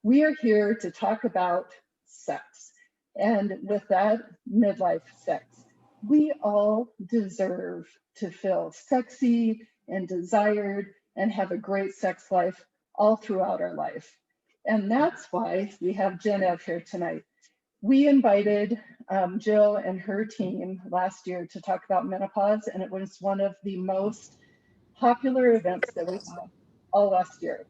We are here to talk about sex, and with that, midlife sex. We all deserve to feel sexy and desired and have a great sex life all throughout our life. And that's why we have Gennev here tonight. We invited Jill and her team last year to talk about menopause, and it was one of the most popular events that we had all last year.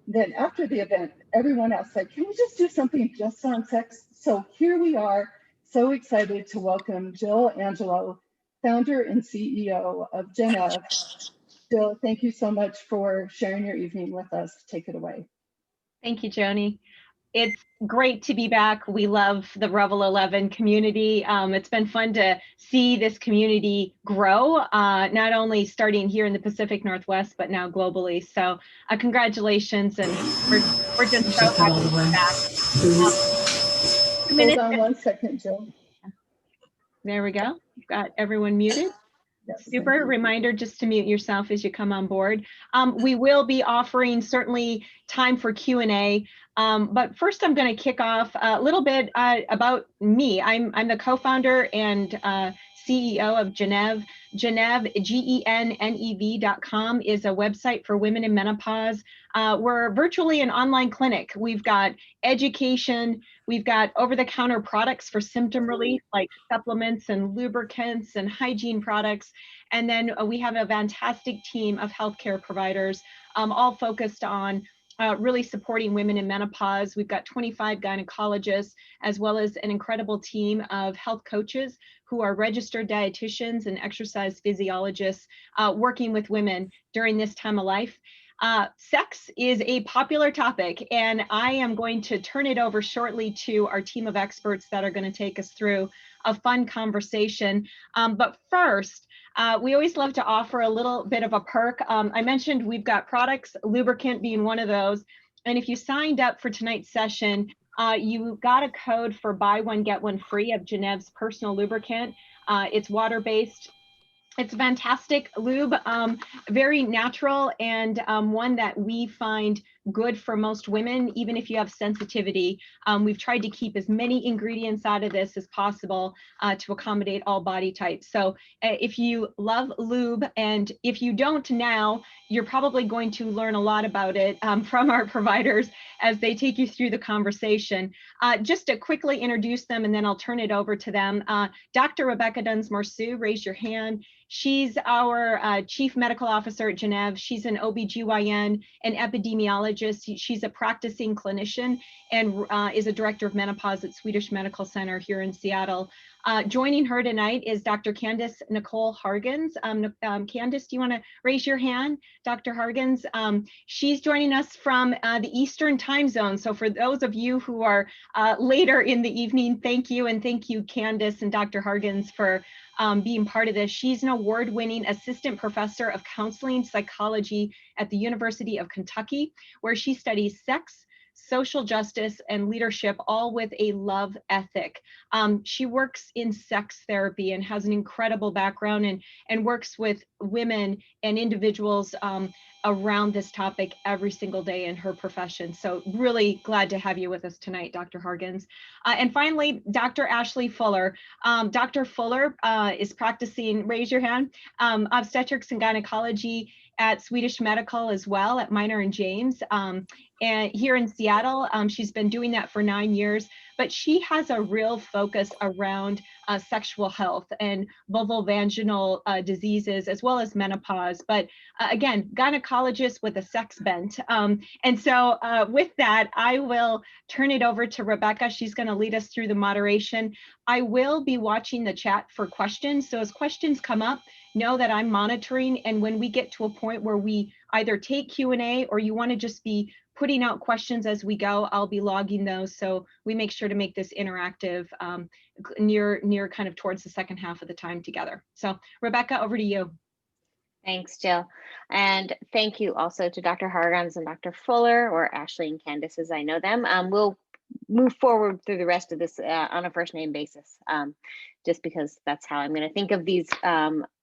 Then after the event, everyone else said, can we just do something just on sex? So here we are, so excited to welcome Jill Angelo, founder and CEO of Gennev. Jill, thank you so much for sharing your evening with us. Take it away. Thank you, Joni. It's great to be back. We love the Revel 11 community. It's been fun to see this community grow, not only starting here in the Pacific Northwest, but now globally. So congratulations, and we're just so happy to be back. Hold on one second, Jill. There we go. We've got everyone muted. Yes, super reminder just to mute yourself as you come on board. We will be offering certainly time for Q&A, but first I'm going to kick off a little bit about me. I'm the co-founder and CEO of Gennev. Gennev, GENNEV.com, is a website for women in menopause. We're virtually an online clinic. We've got education, we've got over-the-counter products for symptom relief, like supplements and lubricants and hygiene products. And then we have a fantastic team of healthcare providers, all focused on really supporting women in menopause. We've got 25 gynecologists, as well as an incredible team of health coaches who are registered dietitians and exercise physiologists working with women during this time of life. Sex is a popular topic, and I am going to turn it over shortly to our team of experts that are going to take us through a fun conversation. But first, we always love to offer a little bit of a perk. I mentioned we've got products, lubricant being one of those. And if you signed up for tonight's session, you got a code for buy one, get one free of Gennev's personal lubricant. It's water-based. It's a fantastic lube, very natural, and one that we find good for most women, even if you have sensitivity. We've tried to keep as many ingredients out of this as possible to accommodate all body types. So if you love lube, and if you don't now, you're probably going to learn a lot about it from our providers as they take you through the conversation. Just to quickly introduce them, and then I'll turn it over to them. Dr. Rebecca Dunsmore-Sue, raise your hand. She's our Chief Medical Officer at Gennev. She's an OBGYN, an epidemiologist. She's a practicing clinician and is a director of menopause at Swedish Medical Center here in Seattle. Joining her tonight is Dr. Candice Nicole Hargons. Candice, do you want to raise your hand? Dr. Hargons, she's joining us from the Eastern time zone. So for those of you who are later in the evening, thank you. And thank you, Candice and Dr. Hargons, for being part of this. She's an award-winning assistant professor of counseling psychology at the University of Kentucky, where she studies sex, social justice, and leadership, all with a love ethic. She works in sex therapy and has an incredible background, and works with women and individuals around this topic every single day in her profession. So really glad to have you with us tonight, Dr. Hargons. And finally, Dr. Ashley Fuller. Dr. Fuller is practicing, raise your hand, obstetrics and gynecology at Swedish Medical as well, at Minor and James. And here in Seattle, she's been doing that for 9 years, but she has a real focus around sexual health and vulvovaginal diseases, as well as menopause. But again, gynecologist with a sex bent. And so with that, I will turn it over to Rebecca. She's going to lead us through the moderation. I will be watching the chat for questions. So as questions come up, know that I'm monitoring. And when we get to a point where we either take Q&A or you want to just be putting out questions as we go, I'll be logging those. So we make sure to make this interactive near kind of towards the second half of the time together. So Rebecca, over to you. Thanks, Jill. And thank you also to Dr. Hargons and Dr. Fuller, or Ashley and Candice as I know them. We'll move forward through the rest of this on a first name basis, just because that's how I'm going to think of these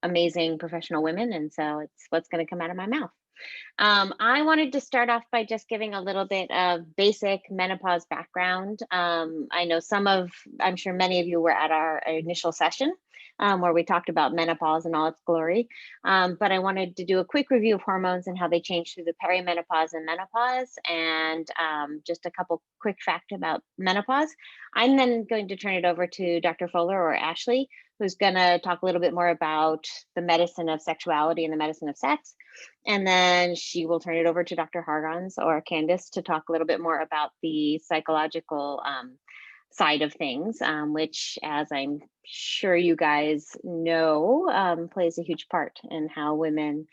amazing professional women. And so it's what's going to come out of my mouth. I wanted to start off by just giving a little bit of basic menopause background. I know I'm sure many of you were at our initial session where we talked about menopause in all its glory. But I wanted to do a quick review of hormones and how they change through the perimenopause and menopause, and just a couple quick facts about menopause. I'm then going to turn it over to Dr. Fuller or Ashley, who's going to talk a little bit more about the medicine of sexuality and the medicine of sex. And then she will turn it over to Dr. Hargons or Candice to talk a little bit more about the psychological side of things, which, as I'm sure you guys know, plays a huge part in how women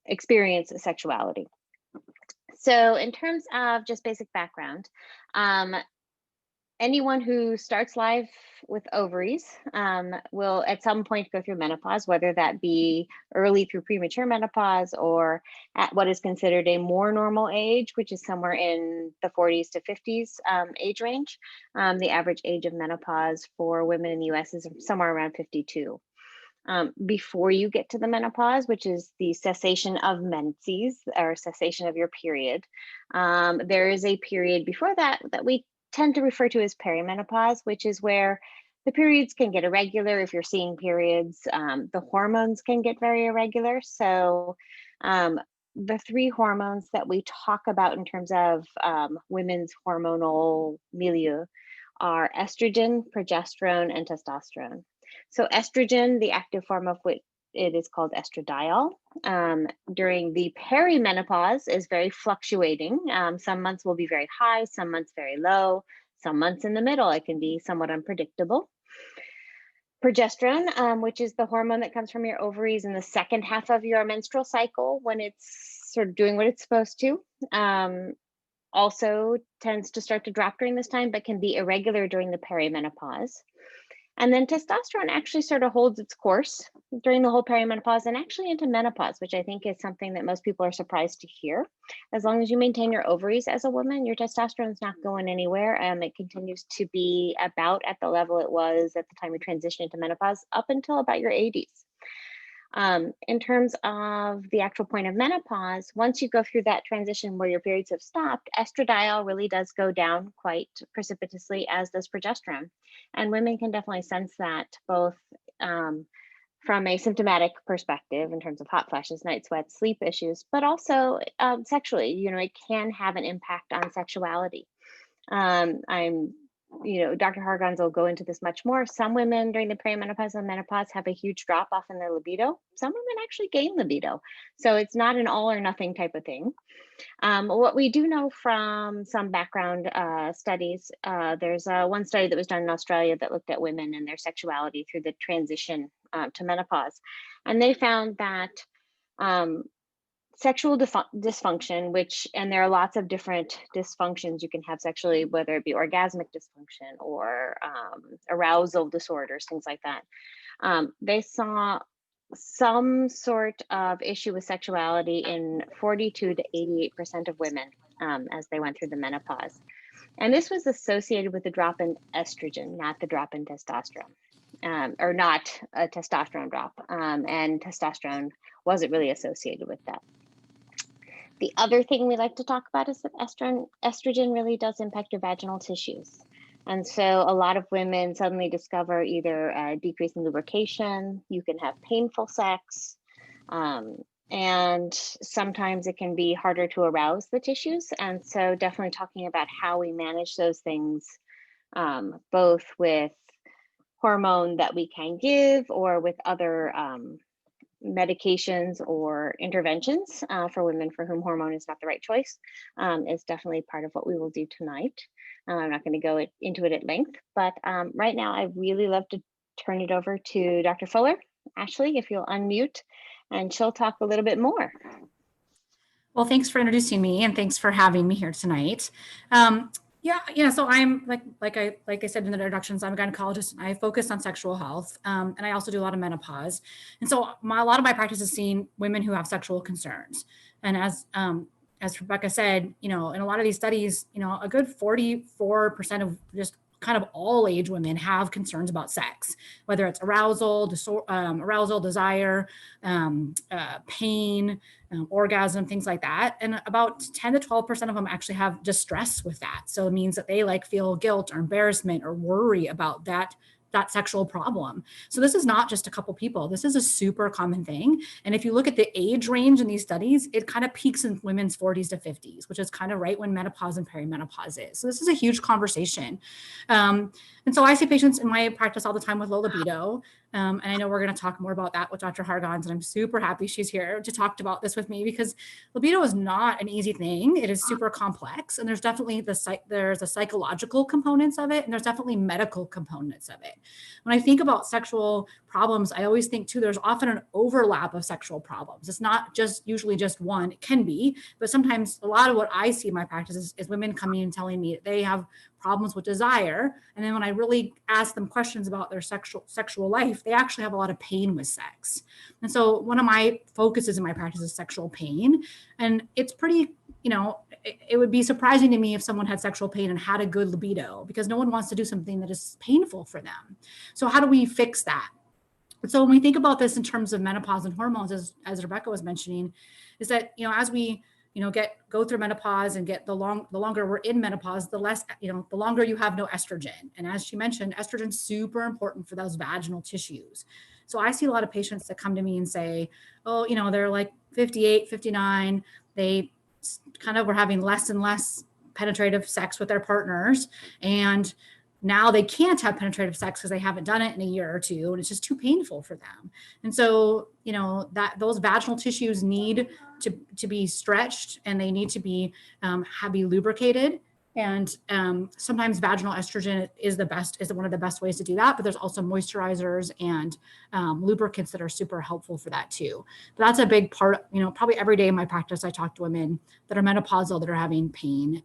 experience sexuality. So in terms of just basic background, anyone who starts life with ovaries will at some point go through menopause, whether that be early through premature menopause or at what is considered a more normal age, which is somewhere in the 40s to 50s age range. The average age of menopause for women in the US is somewhere around 52. Before you get to the menopause, which is the cessation of menses or cessation of your period, there is a period before that that we tend to refer to as perimenopause, which is where the periods can get irregular. If you're seeing periods, the hormones can get very irregular. So the three hormones that we talk about in terms of women's hormonal milieu are estrogen, progesterone, and testosterone. So estrogen, the active form of which it is called estradiol, during the perimenopause is very fluctuating. Some months will be very high, some months very low, some months in the middle. It can be somewhat unpredictable. Progesterone, which is the hormone that comes from your ovaries in the second half of your menstrual cycle when it's sort of doing what it's supposed to, also tends to start to drop during this time, but can be irregular during the perimenopause. And then testosterone actually sort of holds its course during the whole perimenopause and actually into menopause, which I think is something that most people are surprised to hear. As long as you maintain your ovaries as a woman, your testosterone is not going anywhere. It continues to be about at the level it was at the time you transition into menopause up until about your 80s. In terms of the actual point of menopause, once you go through that transition where your periods have stopped, estradiol really does go down quite precipitously, as does progesterone. And women can definitely sense that both from a symptomatic perspective in terms of hot flashes, night sweats, sleep issues, but also sexually, it can have an impact on sexuality. Dr. Hargons will go into this much more. Some women during the perimenopause and menopause have a huge drop off in their libido. Some women actually gain libido. So it's not an all or nothing type of thing. What we do know from some background studies, there's one study that was done in Australia that looked at women and their sexuality through the transition to menopause. And they found that sexual dysfunction, and there are lots of different dysfunctions you can have sexually, whether it be orgasmic dysfunction or arousal disorders, things like that. They saw some sort of issue with sexuality in 42 to 88% of women as they went through the menopause. And this was associated with the drop in estrogen, not the drop in testosterone. Or not a testosterone drop, and testosterone wasn't really associated with that. The other thing we like to talk about is that estrogen really does impact your vaginal tissues. And so a lot of women suddenly discover either a decrease in lubrication, you can have painful sex, and sometimes it can be harder to arouse the tissues. And so definitely talking about how we manage those things, both with hormone that we can give or with other medications or interventions for women for whom hormone is not the right choice, is definitely part of what we will do tonight. I'm not going to go into it at length, but right now I really love to turn it over to Dr. Fuller. Ashley, if you'll unmute, and she'll talk a little bit more. Well, thanks for introducing me, and thanks for having me here tonight. So I'm like I said in the introductions, I'm a gynecologist. I focus on sexual health, and I also do a lot of menopause. And so a lot of my practice is seeing women who have sexual concerns. And as Rebecca said, in a lot of these studies, a good 44% of just kind of all age women have concerns about sex, whether it's arousal, desire, pain, orgasm, things like that. And about 10 to 12% of them actually have distress with that. So it means that they like feel guilt or embarrassment or worry about that sexual problem. So this is not just a couple people. This is a super common thing. And if you look at the age range in these studies, it kind of peaks in women's 40s to 50s, which is kind of right when menopause and perimenopause is. So this is a huge conversation. And so I see patients in my practice all the time with low libido. And I know we're going to talk more about that with Dr. Hargons, and I'm super happy she's here to talk about this with me, because libido is not an easy thing. It is super complex, and there's definitely there's a psychological components of it, and there's definitely medical components of it. When I think about sexual problems, I always think too, there's often an overlap of sexual problems. It's not just usually just one. It can be, but sometimes a lot of what I see in my practice is women coming and telling me that they have problems with desire. And then when I really ask them questions about their sexual life, they actually have a lot of pain with sex. And so one of my focuses in my practice is sexual pain. And it's pretty, it would be surprising to me if someone had sexual pain and had a good libido, because no one wants to do something that is painful for them. So how do we fix that? So when we think about this in terms of menopause and hormones, as Rebecca was mentioning, is that, as we go through menopause and get the longer we're in menopause, the less, the longer you have no estrogen. And as she mentioned, estrogen is super important for those vaginal tissues. So I see a lot of patients that come to me and say, oh, they're like 58, 59. They kind of were having less and less penetrative sex with their partners. And now they can't have penetrative sex because they haven't done it in a year or two, and it's just too painful for them. And so, that those vaginal tissues need to be stretched, and they need to be lubricated. And sometimes vaginal estrogen is one of the best ways to do that. But there's also moisturizers and lubricants that are super helpful for that too. But that's a big part. Probably every day in my practice, I talk to women that are menopausal that are having pain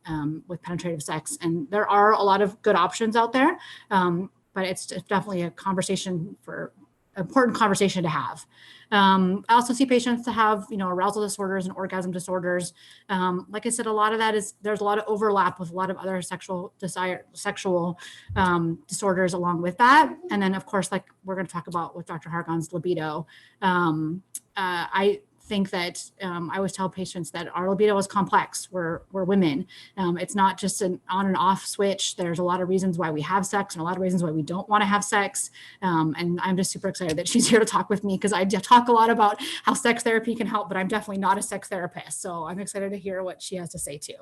with penetrative sex, and there are a lot of good options out there. But it's definitely important conversation to have. I also see patients that have, arousal disorders and orgasm disorders. Like I said, a lot of that there's a lot of overlap with a lot of other sexual disorders along with that. And then of course, like we're going to talk about with Dr. Hargon's libido. I think that I always tell patients that our libido is complex. We're women. It's not just an on and off switch. There's a lot of reasons why we have sex and a lot of reasons why we don't want to have sex. And I'm just super excited that she's here to talk with me, because I talk a lot about how sex therapy can help, but I'm definitely not a sex therapist. So I'm excited to hear what she has to say too.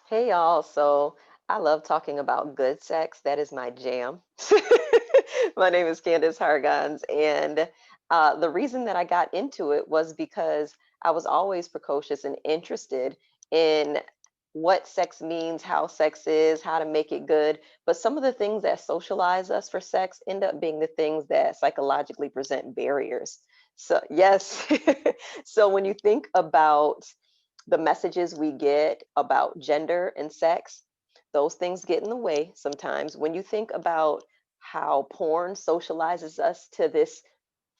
Hey y'all, so I love talking about good sex. That is my jam. My name is Candice Hargons, and the reason that I got into it was because I was always precocious and interested in what sex means, how sex is, how to make it good. But some of the things that socialize us for sex end up being the things that psychologically present barriers. So yes, so when you think about the messages we get about gender and sex, those things get in the way sometimes. When you think about how porn socializes us to this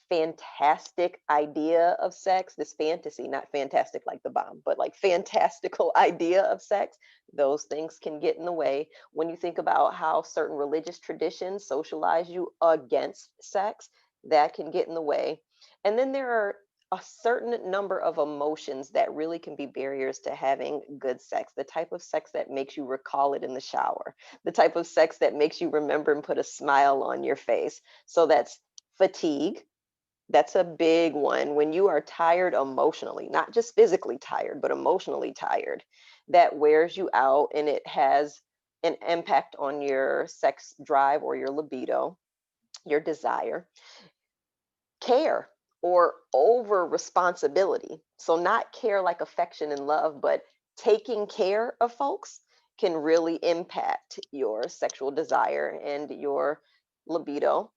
fantastic idea of sex, this fantasy, not fantastic like the bomb, but like fantastical idea of sex, those things can get in the way. When you think about how certain religious traditions socialize you against sex, that can get in the way. And then there are a certain number of emotions that really can be barriers to having good sex. The type of sex that makes you recall it in the shower, the type of sex that makes you remember and put a smile on your face. So that's fatigue. That's a big one. When you are tired emotionally, not just physically tired, but emotionally tired, that wears you out, and it has an impact on your sex drive or your libido, your desire. Care or over responsibility. So not care like affection and love, but taking care of folks can really impact your sexual desire and your libido.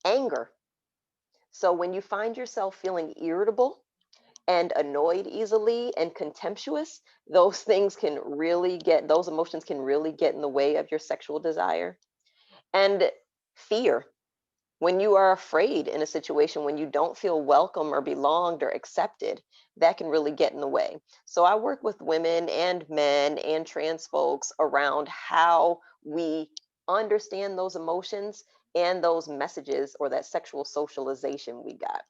Anger. So when you find yourself feeling irritable and annoyed easily and contemptuous, those emotions can really get in the way of your sexual desire. And fear. When you are afraid in a situation, when you don't feel welcome or belonged or accepted, that can really get in the way. So I work with women and men and trans folks around how we understand those emotions and those messages or that sexual socialization we got.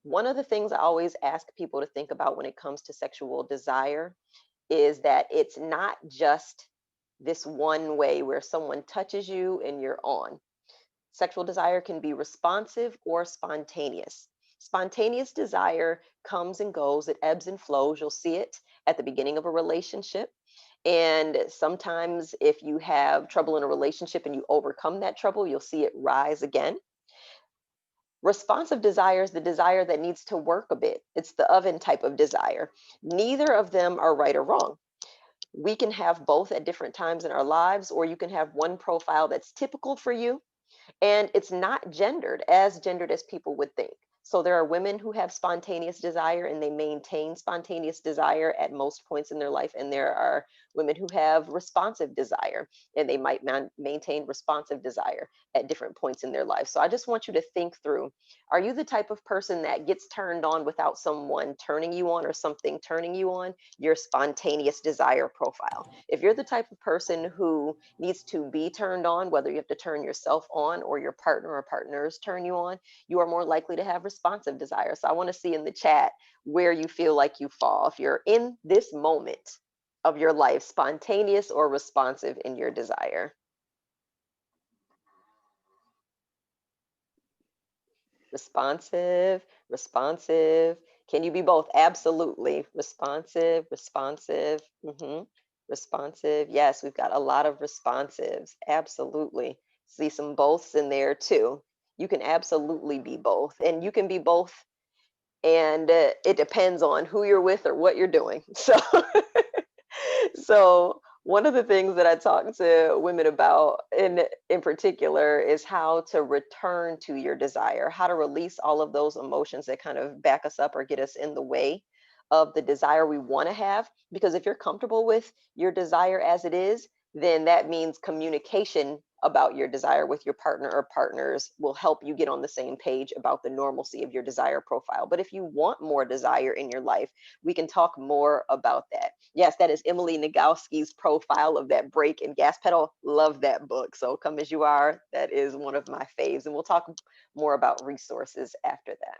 One of the things I always ask people to think about when it comes to sexual desire is that it's not just this one way where someone touches you and you're on. Sexual desire can be responsive or spontaneous. Spontaneous desire comes and goes, it ebbs and flows. You'll see it at the beginning of a relationship. And sometimes, if you have trouble in a relationship and you overcome that trouble, you'll see it rise again. Responsive desire is the desire that needs to work a bit. It's the oven type of desire. Neither of them are right or wrong. We can have both at different times in our lives, or you can have one profile that's typical for you and it's not gendered as people would think. So there are women who have spontaneous desire and they maintain spontaneous desire at most points in their life. And there are women who have responsive desire and they might maintain responsive desire at different points in their life. So I just want you to think through, are you the type of person that gets turned on without someone turning you on or something turning you on? Your spontaneous desire profile. If you're the type of person who needs to be turned on, whether you have to turn yourself on or your partner or partners turn you on, you are more likely to have responsive desire. So I want to see in the chat where you feel like you fall. If you're in this moment of your life, spontaneous or responsive in your desire. Responsive, responsive. Can you be both? Absolutely. Responsive, responsive. Responsive. Yes, we've got a lot of responsives. Absolutely. See some boths in there too. You can absolutely be both. And you can be both. And it depends on who you're with or what you're doing. So one of the things that I talk to women about in particular is how to return to your desire, how to release all of those emotions that kind of back us up or get us in the way of the desire we want to have. Because if you're comfortable with your desire as it is, then that means communication about your desire with your partner or partners will help you get on the same page about the normalcy of your desire profile. But if you want more desire in your life, we can talk more about that. Yes, that is Emily Nagoski's profile of that brake and gas pedal. Love that book. So Come As You Are, that is one of my faves. And we'll talk more about resources after that.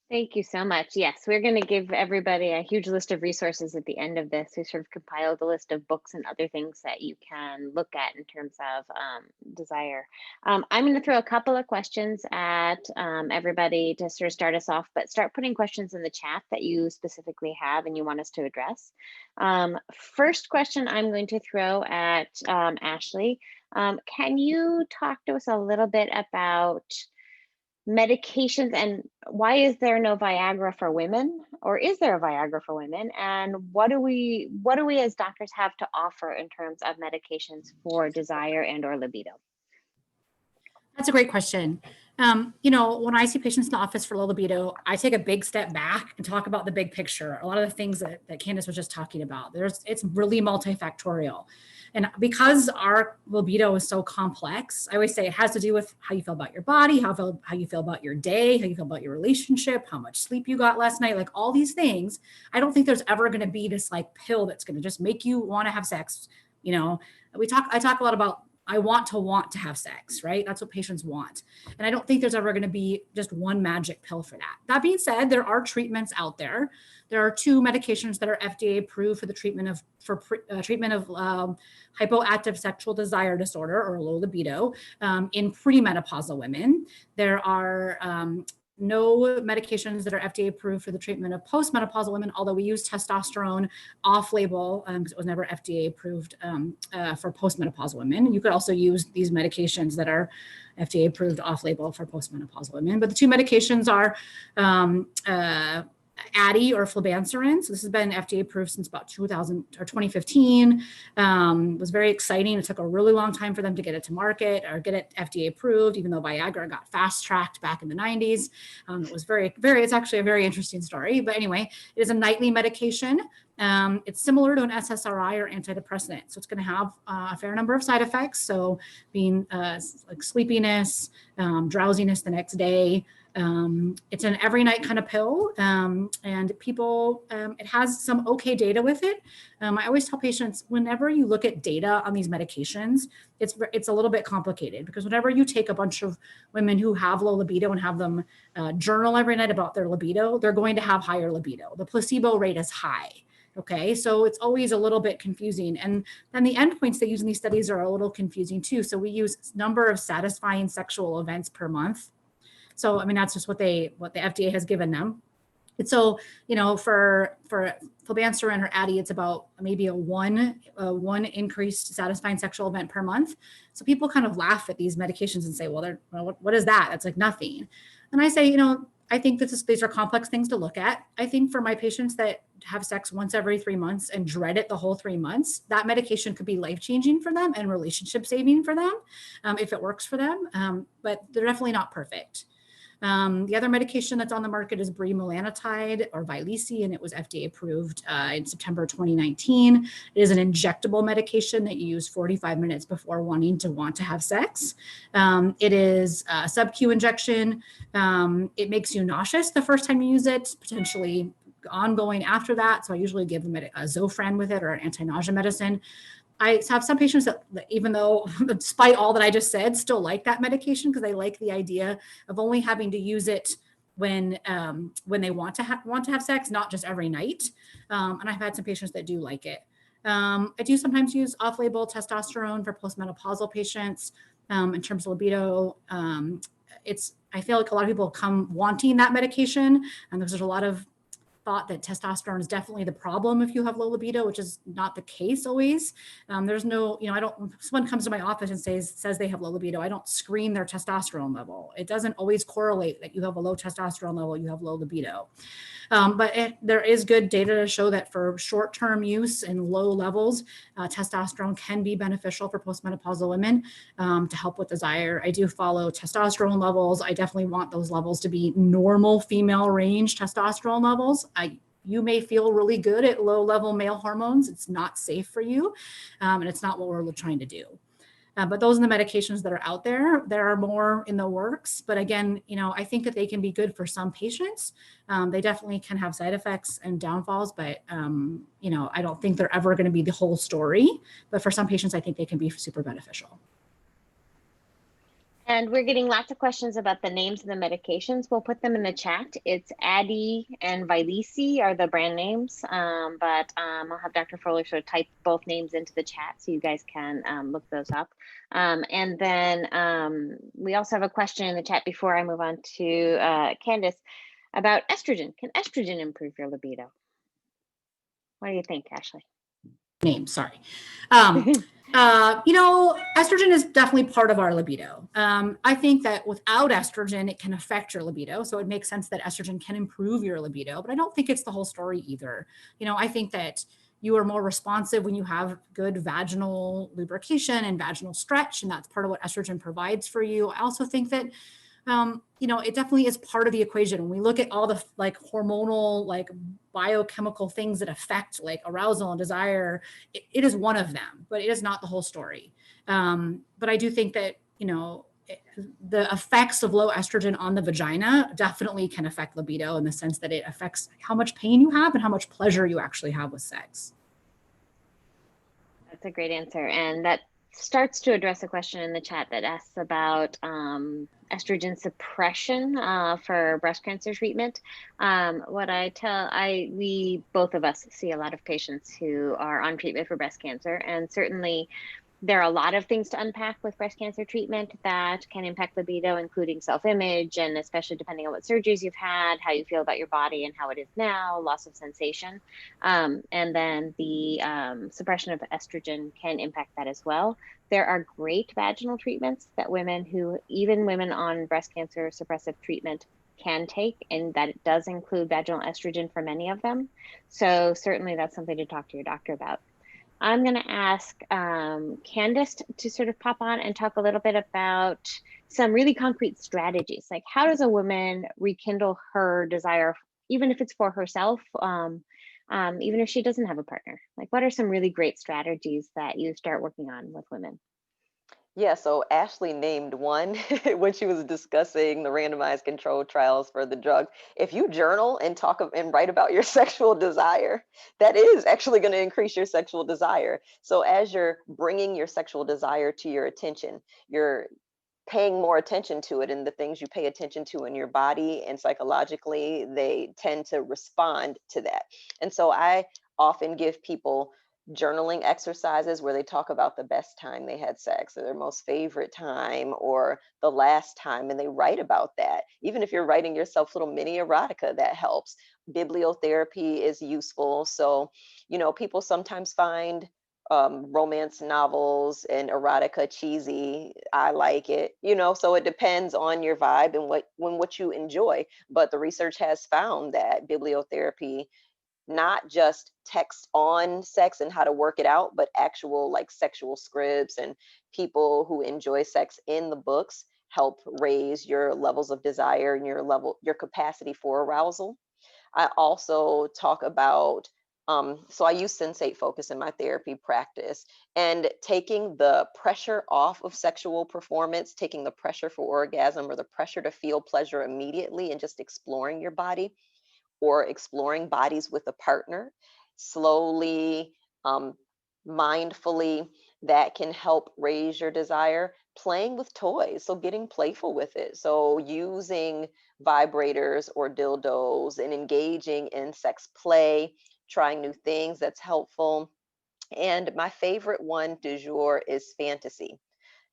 Thank you so much. Yes, we're going to give everybody a huge list of resources at the end of this. We sort of compiled a list of books and other things that you can look at in terms of desire. I'm going to throw a couple of questions at everybody to sort of start us off, but start putting questions in the chat that you specifically have and you want us to address. First question I'm going to throw at Ashley. Can you talk to us a little bit about medications and why is there no Viagra for women, or is there a Viagra for women, and what do we as doctors have to offer in terms of medications for desire and or libido? That's a great question. When I see patients in the office for low libido, I take a big step back and talk about the big picture. A lot of the things that Candice was just talking about, it's really multifactorial. And because our libido is so complex, I always say it has to do with how you feel about your body, how you feel about your day, how you feel about your relationship, how much sleep you got last night, like all these things. I don't think there's ever going to be this like pill that's going to just make you want to have sex. I talk a lot about I want to have sex, right? That's what patients want. And I don't think there's ever going to be just one magic pill for that. That being said, there are treatments out there. There are 2 medications that are FDA approved for the treatment of hypoactive sexual desire disorder or low libido in premenopausal women. There are no medications that are FDA approved for the treatment of postmenopausal women, although we use testosterone off-label because it was never FDA approved for postmenopausal women. You could also use these medications that are FDA approved off-label for postmenopausal women. But the 2 medications are Addy or flibanserin. So this has been FDA approved since about 2015. It was very exciting. It took a really long time for them to get it to market or get it FDA approved, even though Viagra got fast tracked back in the 90s. It was it's actually a very interesting story. But anyway, it is a nightly medication. It's similar to an SSRI or antidepressant. So it's going to have a fair number of side effects. So being like sleepiness, drowsiness the next day, It's an every night kind of pill, and people, it has some okay data with it. I always tell patients, whenever you look at data on these medications, it's a little bit complicated, because whenever you take a bunch of women who have low libido and have them journal every night about their libido, they're going to have higher libido. The placebo rate is high. Okay, so it's always a little bit confusing. And then the endpoints they use in these studies are a little confusing too. So we use number of satisfying sexual events per month. So, I mean, that's just what the FDA has given them. And so, for flibanserin or Addyi, it's about maybe a one increased satisfying sexual event per month. So people kind of laugh at these medications and say, well, what is that? That's like nothing. And I say, I think that these are complex things to look at. I think for my patients that have sex once every 3 months and dread it the whole 3 months, that medication could be life-changing for them and relationship saving for them, if it works for them. But they're definitely not perfect. The other medication that's on the market is bremelanotide, or Vyleesi, and it was FDA approved in September 2019. It is an injectable medication that you use 45 minutes before want to have sex. It is a sub-Q injection. It makes you nauseous the first time you use it, potentially ongoing after that. So I usually give them a Zofran with it, or an anti-nausea medicine. I have some patients that, even though, despite all that I just said, still like that medication, because they like the idea of only having to use it when they want to have sex, not just every night. And I've had some patients that do like it. I do sometimes use off-label testosterone for postmenopausal patients in terms of libido. I feel like a lot of people come wanting that medication, and there's a lot of thought that testosterone is definitely the problem if you have low libido, which is not the case always. There's no, if someone comes to my office and says they have low libido, I don't screen their testosterone level. It doesn't always correlate that you have a low testosterone level, you have low libido. But there is good data to show that for short-term use in low levels, testosterone can be beneficial for postmenopausal women to help with desire. I do follow testosterone levels. I definitely want those levels to be normal female range testosterone levels. You may feel really good at low-level male hormones. It's not safe for you, and it's not what we're trying to do. But those are the medications that are out there. There are more in the works. But again, I think that they can be good for some patients. They definitely can have side effects and downfalls, but, I don't think they're ever going to be the whole story. But for some patients, I think they can be super beneficial. And we're getting lots of questions about the names of the medications. We'll put them in the chat. It's Addyi and Vyleesi are the brand names, but I'll have Dr. Fuller sort of type both names into the chat so you guys can look those up. And then we also have a question in the chat before I move on to Candice about estrogen. Can estrogen improve your libido? What do you think, Ashley? Sorry. Estrogen is definitely part of our libido. I think that without estrogen, it can affect your libido. So it makes sense that estrogen can improve your libido, but I don't think it's the whole story either. I think that you are more responsive when you have good vaginal lubrication and vaginal stretch, and that's part of what estrogen provides for you. I also think that it definitely is part of the equation. When we look at all the hormonal, biochemical things that affect arousal and desire, it is one of them, but it is not the whole story. But I do think that, the effects of low estrogen on the vagina definitely can affect libido, in the sense that it affects how much pain you have and how much pleasure you actually have with sex. That's a great answer. And that starts to address a question in the chat that asks about estrogen suppression for breast cancer treatment. We both of us see a lot of patients who are on treatment for breast cancer, and certainly there are a lot of things to unpack with breast cancer treatment that can impact libido, including self-image, and especially depending on what surgeries you've had, how you feel about your body and how it is now, loss of sensation. And then the suppression of estrogen can impact that as well. There are great vaginal treatments that even women on breast cancer suppressive treatment can take, and that it does include vaginal estrogen for many of them. So certainly that's something to talk to your doctor about. I'm going to ask Candice to sort of pop on and talk a little bit about some really concrete strategies. Like, how does a woman rekindle her desire, even if it's for herself, even if she doesn't have a partner? Like, what are some really great strategies that you start working on with women? Yeah, so Ashley named one when she was discussing the randomized controlled trials for the drug. If you journal and and write about your sexual desire, that is actually going to increase your sexual desire. So as you're bringing your sexual desire to your attention, you're paying more attention to it, and the things you pay attention to in your body and psychologically, they tend to respond to that. And so I often give people journaling exercises where they talk about the best time they had sex or their most favorite time or the last time, and they write about that. Even if you're writing yourself little mini erotica, that helps. Bibliotherapy is useful. So, people sometimes find romance novels and erotica cheesy. I like it, so it depends on your vibe and what you enjoy. But the research has found that bibliotherapy, not just text on sex and how to work it out, but actual like sexual scripts and people who enjoy sex in the books help raise your levels of desire and your capacity for arousal. I also talk about, so I use sensate focus in my therapy practice, and taking the pressure off of sexual performance, taking the pressure for orgasm or the pressure to feel pleasure immediately, and just exploring your body or exploring bodies with a partner slowly, um, mindfully, that can help raise your desire. Playing with toys, so getting playful with it. So using vibrators or dildos and engaging in sex play, trying new things, that's helpful. And my favorite one du jour is fantasy.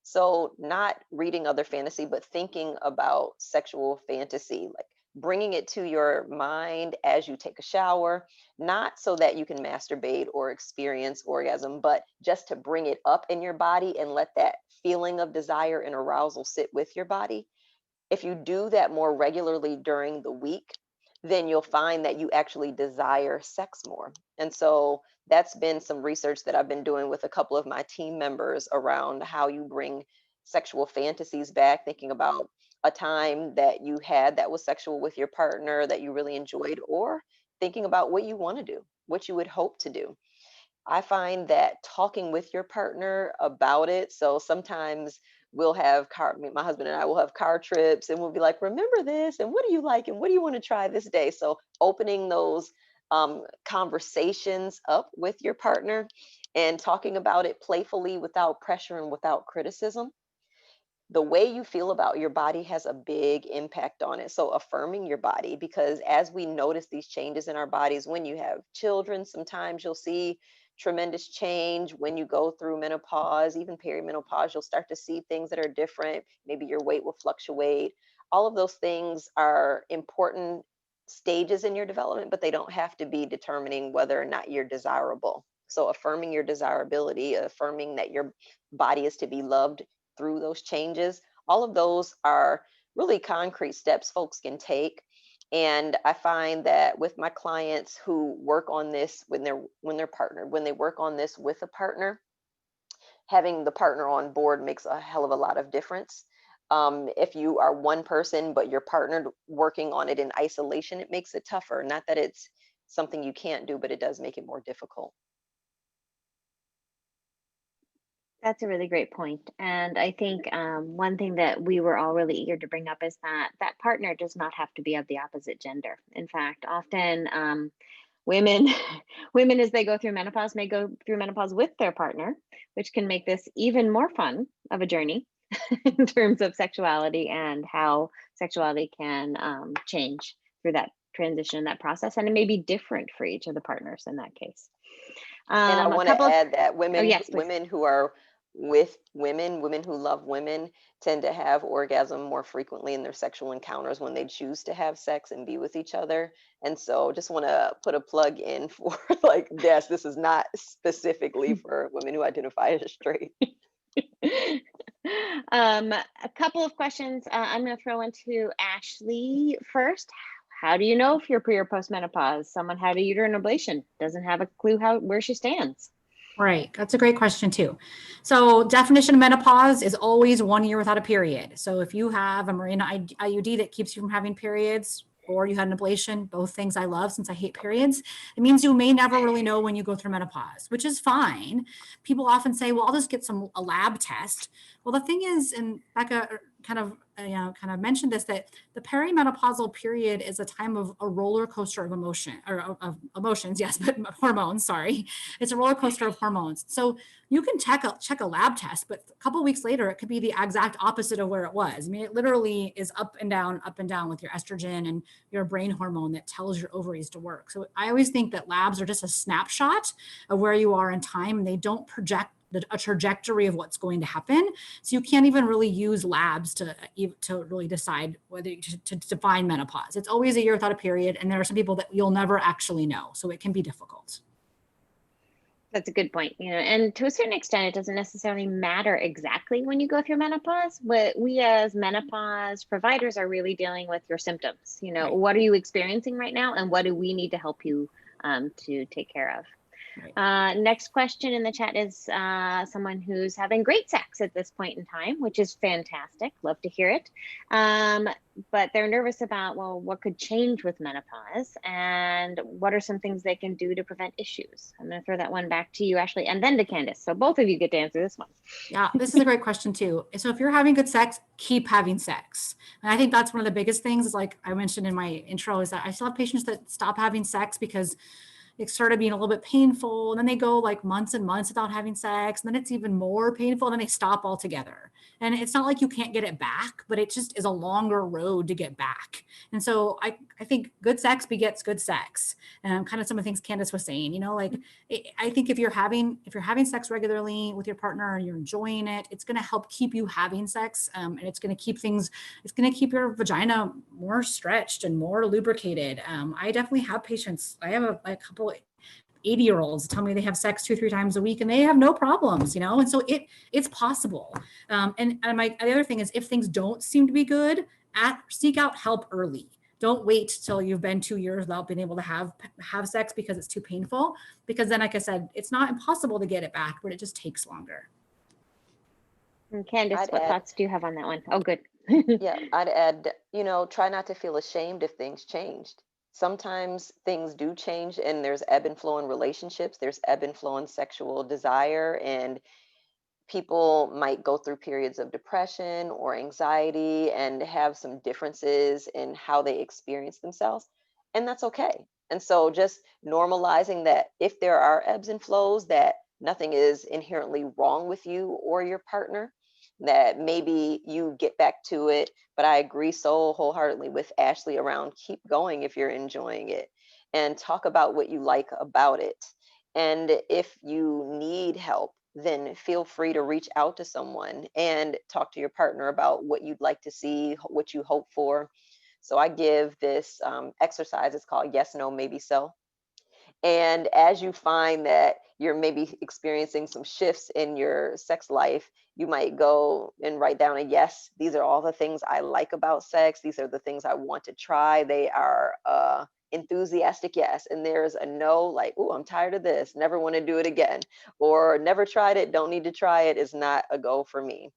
So, not reading other fantasy, but thinking about sexual fantasy, like bringing it to your mind as you take a shower, not so that you can masturbate or experience orgasm, but just to bring it up in your body and let that feeling of desire and arousal sit with your body. If you do that more regularly during the week, then you'll find that you actually desire sex more. And so that's been some research that I've been doing with a couple of my team members around how you bring sexual fantasies back, thinking about a time that you had that was sexual with your partner that you really enjoyed, or thinking about what you want to do, what you would hope to do. I find that talking with your partner about it. So sometimes my husband and I will have car trips and we'll be like, remember this? And what do you like? And what do you want to try this day? So opening those conversations up with your partner and talking about it playfully without pressure and without criticism. The way you feel about your body has a big impact on it. So affirming your body, because as we notice these changes in our bodies, when you have children, sometimes you'll see tremendous change. When you go through menopause, even perimenopause, you'll start to see things that are different. Maybe your weight will fluctuate. All of those things are important stages in your development, but they don't have to be determining whether or not you're desirable. So affirming your desirability, affirming that your body is to be loved through those changes. All of those are really concrete steps folks can take. And I find that with my clients who work on this when they're partnered, when they work on this with a partner, having the partner on board makes a hell of a lot of difference. If you are one person but you're partnered working on it in isolation, it makes it tougher. Not that it's something you can't do, but it does make it more difficult. That's a really great point. And I think one thing that we were all really eager to bring up is that that partner does not have to be of the opposite gender. In fact, often women, women as they go through menopause may go through menopause with their partner, which can make this even more fun of a journey in terms of sexuality and how sexuality can change through that transition, that process. And it may be different for each of the partners in that case. And I A want to couple of, add that oh yes, please. women who are with women who love women tend to have orgasm more frequently in their sexual encounters when they choose to have sex and be with each other. And so just want to put a plug in for like, yes, this is not specifically for women who identify as straight. A couple of questions I'm going to throw into Ashley first. How do you know if you're pre or post menopause? Someone had a uterine ablation, doesn't have a clue where she stands. Right. That's a great question too. So definition of menopause is always 1 year without a period. So if you have a Mirena IUD that keeps you from having periods, or you had an ablation, both things I love since I hate periods, it means you may never really know when you go through menopause, which is fine. People often say, well, I'll just get a lab test. Well, the thing is, and Becca kind of mentioned this, that the perimenopausal period is a time of a roller coaster of of emotions, yes, but hormones, sorry. It's a roller coaster of hormones. So you can check a lab test, but a couple of weeks later, it could be the exact opposite of where it was. I mean, it literally is up and down with your estrogen and your brain hormone that tells your ovaries to work. So I always think that labs are just a snapshot of where you are in time, and they don't project a trajectory of what's going to happen. So you can't even really use labs to really decide whether to define menopause. It's always a year without a period. And there are some people that you'll never actually know. So it can be difficult. That's a good point. And to a certain extent, it doesn't necessarily matter exactly when you go through menopause, but we as menopause providers are really dealing with your symptoms. Right. What are you experiencing right now, and what do we need to help you to take care of? Right. Next question in the chat is someone who's having great sex at this point in time, which is fantastic. Love to hear it. But they're nervous about, well, what could change with menopause, and what are some things they can do to prevent issues? I'm going to throw that one back to you, Ashley, and then to Candice. So both of you get to answer this one. Yeah, this is a great question too. So if you're having good sex, keep having sex. And I think that's one of the biggest things, is like I mentioned in my intro, is that I still have patients that stop having sex because it started being a little bit painful, and then they go like months and months without having sex, and then it's even more painful, and then they stop altogether. And it's not like you can't get it back, but it just is a longer road to get back. And so I think good sex begets good sex. And kind of some of the things Candice was saying, I think if you're having sex regularly with your partner and you're enjoying it, it's going to help keep you having sex, and it's going to keep your vagina more stretched and more lubricated. I definitely have patients. I have a couple 80-year-olds tell me they have sex 2-3 times a week and they have no problems, and so it's possible. And the other thing is, if things don't seem to be good, seek out help early. Don't wait till you've been 2 years without being able to have sex because it's too painful, because then, like I said, it's not impossible to get it back, but it just takes longer. And Candice, what thoughts do you have on that one? Oh, good. Yeah, I'd add, try not to feel ashamed if things changed. Sometimes things do change, and there's ebb and flow in relationships. There's ebb and flow in sexual desire, and people might go through periods of depression or anxiety and have some differences in how they experience themselves. And that's okay. And so just normalizing that if there are ebbs and flows, that nothing is inherently wrong with you or your partner, that maybe you get back to it. But I agree so wholeheartedly with Ashley around keep going if you're enjoying it, and talk about what you like about it. And if you need help, then feel free to reach out to someone and talk to your partner about what you'd like to see, what you hope for. So I give this exercise, it's called Yes, No, Maybe So. And as you find that you're maybe experiencing some shifts in your sex life, you might go and write down a yes. These are all the things I like about sex. These are the things I want to try. They are enthusiastic yes. And there's a no, like, oh, I'm tired of this. Never want to do it again. Or never tried it. Don't need to try it. Is not a go for me.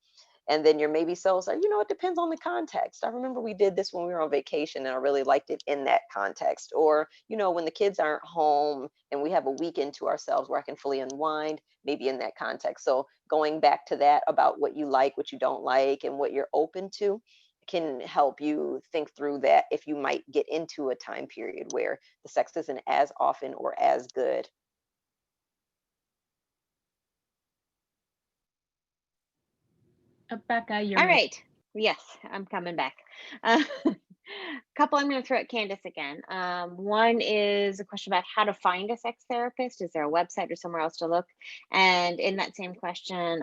And then your maybe so say, it depends on the context. I remember we did this when we were on vacation and I really liked it in that context. Or, when the kids aren't home and we have a weekend to ourselves where I can fully unwind, maybe in that context. So going back to that about what you like, what you don't like, and what you're open to can help you think through that if you might get into a time period where the sex isn't as often or as good. Becca, you're All muted. right. Yes, I'm coming back. Couple I'm going to throw at Candice again. One is a question about how to find a sex therapist. Is there a website or somewhere else to look? And in that same question,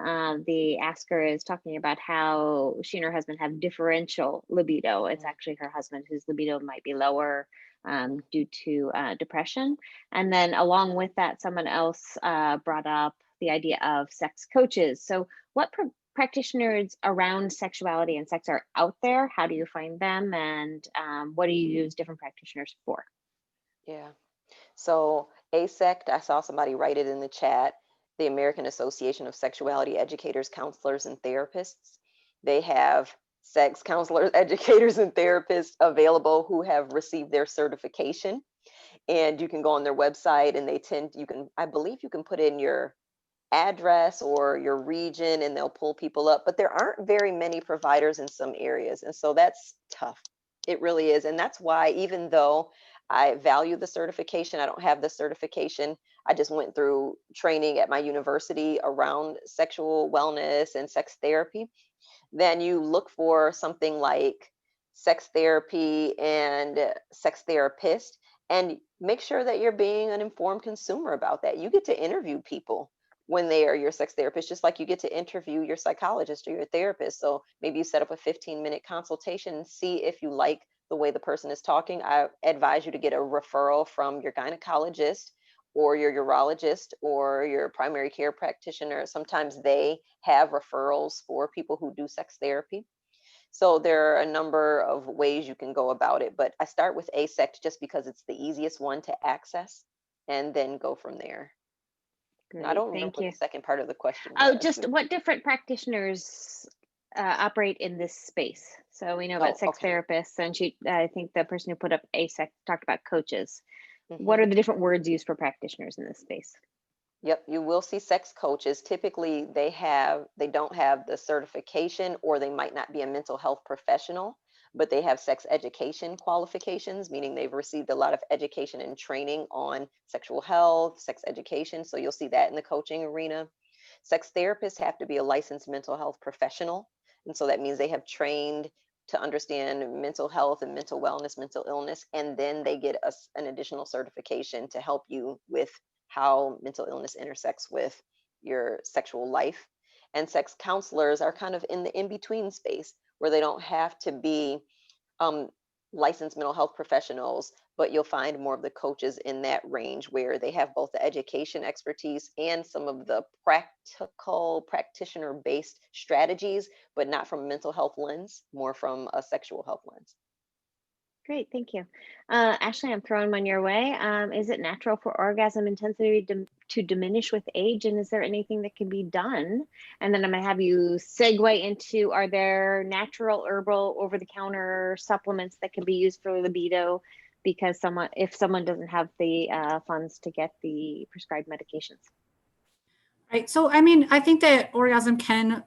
the asker is talking about how she and her husband have differential libido. It's actually her husband whose libido might be lower due to depression. And then along with that, someone else brought up the idea of sex coaches. So what practitioners around sexuality and sex are out there? How do you find them? And what do you use different practitioners for? Yeah. So ASECT, I saw somebody write it in the chat, the American Association of Sexuality Educators, Counselors, and Therapists. They have sex counselors, educators, and therapists available who have received their certification. And you can go on their website and I believe you can put in your address or your region and they'll pull people up, but there aren't very many providers in some areas. And so that's tough. It really is. And that's why, even though I value the certification, I don't have the certification. I just went through training at my university around sexual wellness and sex therapy. Then you look for something like sex therapy and sex therapist, and make sure that you're being an informed consumer about that. You get to interview people when they are your sex therapist, just like you get to interview your psychologist or your therapist. So maybe you set up a 15-minute consultation and see if you like the way the person is talking. I advise you to get a referral from your gynecologist or your urologist or your primary care practitioner. Sometimes they have referrals for people who do sex therapy. So there are a number of ways you can go about it, but I start with ASECT just because it's the easiest one to access, and then go from there. Great, I don't remember thank what you. the second part of the question Oh, was. just what different practitioners operate in this space? So we know about sex okay. therapists, and I think the person who put up ASEC talked about coaches. Mhm. What are the different words used for practitioners in this space? Yep, you will see sex coaches. Typically, they don't have the certification, or they might not be a mental health professional, but they have sex education qualifications, meaning they've received a lot of education and training on sexual health, sex education. So you'll see that in the coaching arena. Sex therapists have to be a licensed mental health professional. And so that means they have trained to understand mental health and mental wellness, mental illness, and then they get an additional certification to help you with how mental illness intersects with your sexual life. And sex counselors are kind of in the in-between space where they don't have to be um, licensed mental health professionals, but you'll find more of the coaches in that range where they have both the education expertise and some of the practical practitioner-based strategies, but not from a mental health lens, more from a sexual health lens. Great, thank you. Ashley, I'm throwing one your way. Is it natural for orgasm intensity to diminish with age? And is there anything that can be done? And then I'm going to have you segue into, are there natural, herbal, over-the-counter supplements that can be used for libido? Because if someone doesn't have the funds to get the prescribed medications. Right. So, I mean, I think that orgasm can,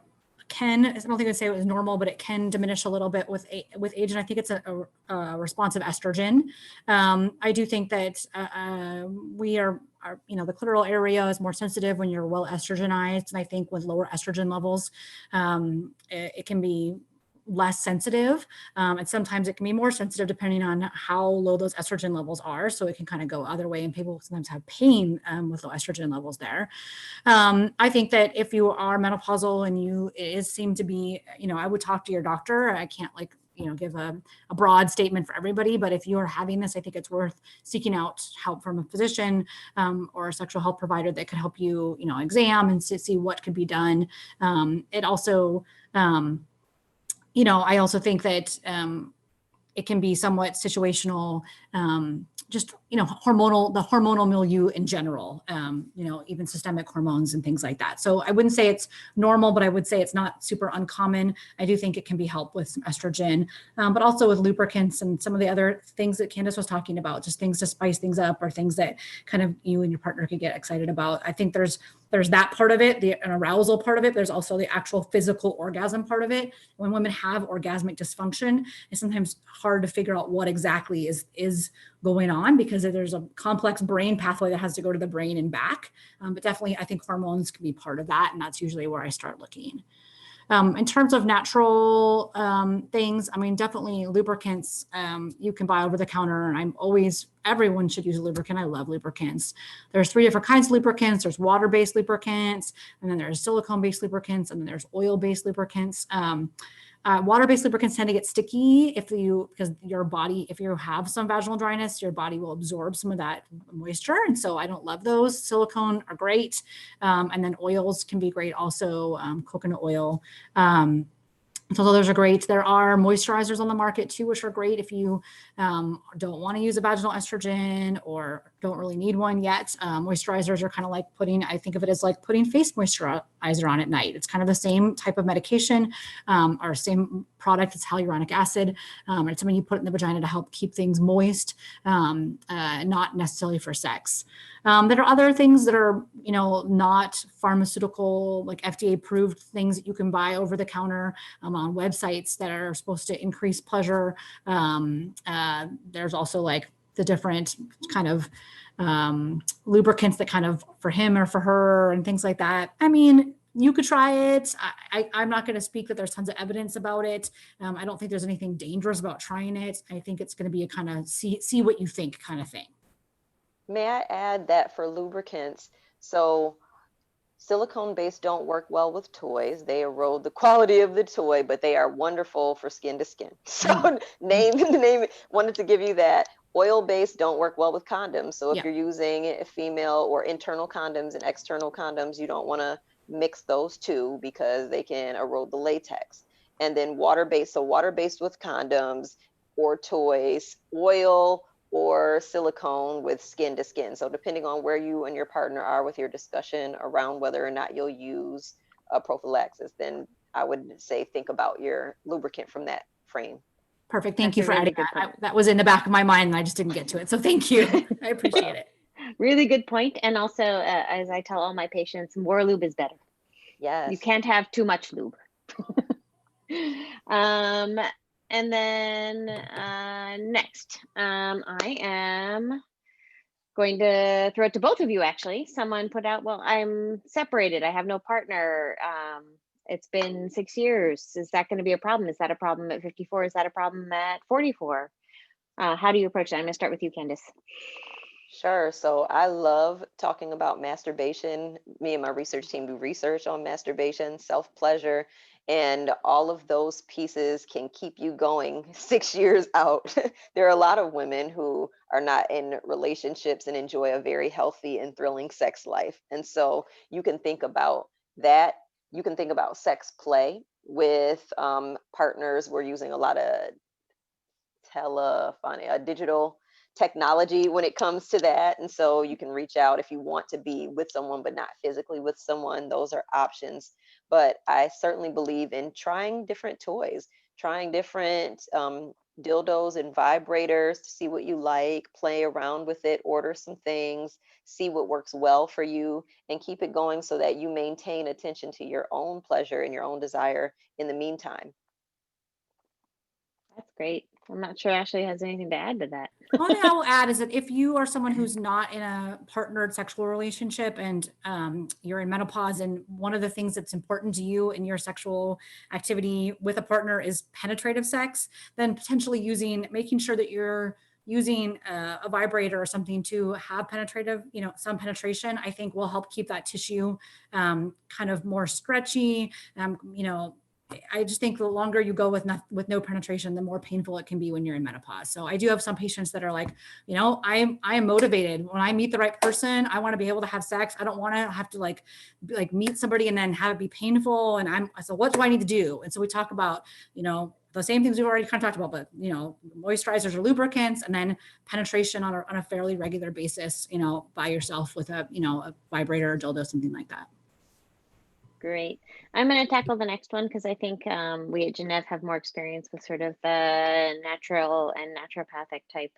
I don't think I'd say it was normal, but it can diminish a little bit with age. And I think it's a responsive estrogen. I do think that we are, the clitoral area is more sensitive when you're well estrogenized. And I think with lower estrogen levels, it can be less sensitive. And sometimes it can be more sensitive depending on how low those estrogen levels are. So it can kind of go other way, and people sometimes have pain with low estrogen levels there. I think that if you are menopausal and seem to be, I would talk to your doctor. I can't give a broad statement for everybody, but if you are having this, I think it's worth seeking out help from a physician or a sexual health provider that could help you, exam and see what could be done. It also, I also think that it can be somewhat situational, just, the hormonal milieu in general, even systemic hormones and things like that. So I wouldn't say it's normal, but I would say it's not super uncommon. I do think it can be helped with some estrogen, but also with lubricants and some of the other things that Candice was talking about, just things to spice things up or things that kind of you and your partner could get excited about. I think there's that part of it, an arousal part of it. There's also the actual physical orgasm part of it. When women have orgasmic dysfunction, it's sometimes hard to figure out what exactly is going on, because there's a complex brain pathway that has to go to the brain and back. But definitely, I think hormones can be part of that. And that's usually where I start looking. In terms of natural things, I mean, definitely lubricants you can buy over the counter. And everyone should use a lubricant. I love lubricants. There's 3 different kinds of lubricants. There's water-based lubricants, and then there's silicone-based lubricants, and then there's oil-based lubricants. Water-based lubricants tend to get sticky because your body, if you have some vaginal dryness, your body will absorb some of that moisture. And so I don't love those. Silicone are great. And then oils can be great also, coconut oil. So those are great. There are moisturizers on the market too, which are great if you don't want to use a vaginal estrogen or don't really need one yet. Moisturizers are kind of like I think of it as like putting face moisture eyes are on at night. It's kind of the same type of medication or same product. It's hyaluronic acid. It's something you put in the vagina to help keep things moist, not necessarily for sex. There are other things that are, not pharmaceutical, like FDA approved things that you can buy over the counter on websites that are supposed to increase pleasure. There's also like the different kind of lubricants that kind of for him or for her and things like that. I mean, you could try it. I'm not going to speak that there's tons of evidence about it. I don't think there's anything dangerous about trying it. I think it's going to be a kind of see what you think kind of thing. May I add that for lubricants, so silicone-based don't work well with toys. They erode the quality of the toy, but they are wonderful for skin to skin. So name wanted to give you that. Oil-based don't work well with condoms. So if you're using female or internal condoms and external condoms, you don't want to mix those two because they can erode the latex. And then water-based, so water-based with condoms or toys, oil or silicone with skin to skin. So depending on where you and your partner are with your discussion around whether or not you'll use a prophylaxis, then I would say think about your lubricant from that frame. Perfect. Thank you for adding that. That was in the back of my mind and I just didn't get to it. So thank you. I appreciate it. Really good point. And also, as I tell all my patients, more lube is better. Yes. You can't have too much lube. And then next, I am going to throw it to both of you, actually. Someone put out, well, I'm separated. I have no partner. It's been 6 years. Is that going to be a problem? Is that a problem at 54? Is that a problem at 44? How do you approach that? I'm going to start with you, Candice. Sure. So I love talking about masturbation. Me and my research team do research on masturbation, self-pleasure, and all of those pieces can keep you going 6 years out. There are a lot of women who are not in relationships and enjoy a very healthy and thrilling sex life. And so you can think about that. You can think about sex play with partners. We're using a lot of digital technology when it comes to that. And so you can reach out if you want to be with someone, but not physically with someone. Those are options. But I certainly believe in trying different toys, trying different dildos and vibrators to see what you like, play around with it, order some things, see what works well for you, and keep it going so that you maintain attention to your own pleasure and your own desire in the meantime. That's great. I'm not sure Ashley has anything to add to that. One thing I will add is that if you are someone who's not in a partnered sexual relationship and you're in menopause, and one of the things that's important to you in your sexual activity with a partner is penetrative sex, then potentially making sure that you're using a vibrator or something to have penetrative, some penetration, I think will help keep that tissue kind of more stretchy, I just think the longer you go with no penetration, the more painful it can be when you're in menopause. So I do have some patients that are like, I am motivated. When I meet the right person, I want to be able to have sex. I don't want to have to like meet somebody and then have it be painful. And so what do I need to do? And so we talk about, the same things we've already kind of talked about, but, moisturizers or lubricants, and then penetration on a fairly regular basis, by yourself with a vibrator or dildo, something like that. Great. I'm going to tackle the next one because I think we at Gennev have more experience with sort of the natural and naturopathic type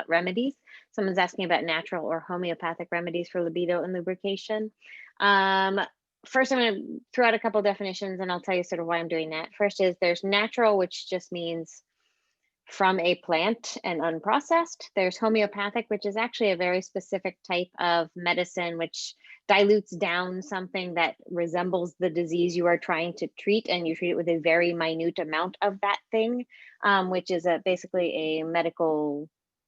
remedies. Someone's asking about natural or homeopathic remedies for libido and lubrication. First, I'm going to throw out a couple definitions and I'll tell you sort of why I'm doing that. First is there's natural, which just means from a plant and unprocessed. There's homeopathic, which is actually a very specific type of medicine, which dilutes down something that resembles the disease you are trying to treat, and you treat it with a very minute amount of that thing, which is basically a medical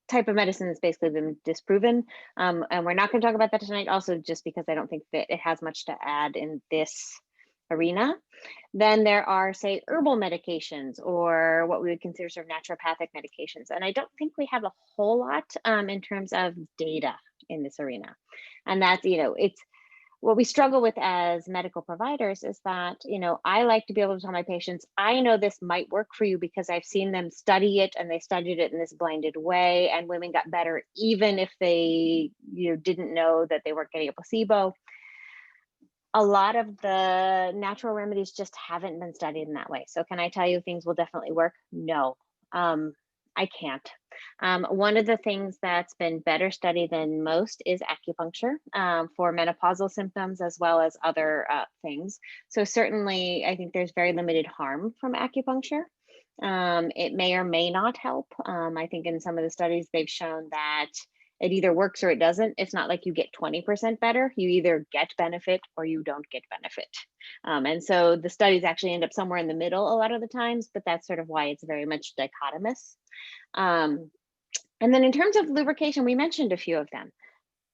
type of medicine that's basically been disproven. And we're not going to talk about that tonight, also just because I don't think that it has much to add in this arena. Then there are, say, herbal medications, or what we would consider sort of naturopathic medications. And I don't think we have a whole lot in terms of data in this arena. And that's, it's what we struggle with as medical providers is that, I like to be able to tell my patients, I know this might work for you because I've seen them study it, and they studied it in this blinded way, and women got better even if they didn't know that they weren't getting a placebo. a lot of the natural remedies just haven't been studied in that way. So can I tell you things will definitely work? No, I can't. One of the things that's been better studied than most is acupuncture for menopausal symptoms as well as other things. So certainly I think there's very limited harm from acupuncture. It may or may not help. I think in some of the studies they've shown that it either works or it doesn't. It's not like you get 20% better. You either get benefit or you don't get benefit. And so the studies actually end up somewhere in the middle a lot of the times, but that's sort of why it's very much dichotomous. And then in terms of lubrication, we mentioned a few of them.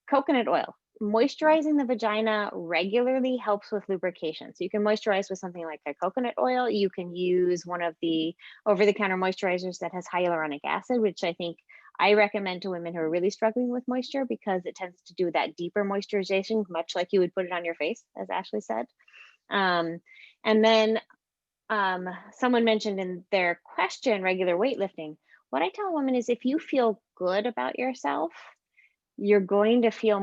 Coconut oil. Moisturizing the vagina regularly helps with lubrication. So you can moisturize with something like a coconut oil. You can use one of the over-the-counter moisturizers that has hyaluronic acid, which I recommend to women who are really struggling with moisture because it tends to do that deeper moisturization, much like you would put it on your face, as Ashley said. And then someone mentioned in their question, regular weightlifting. What I tell women is if you feel good about yourself, you're going to feel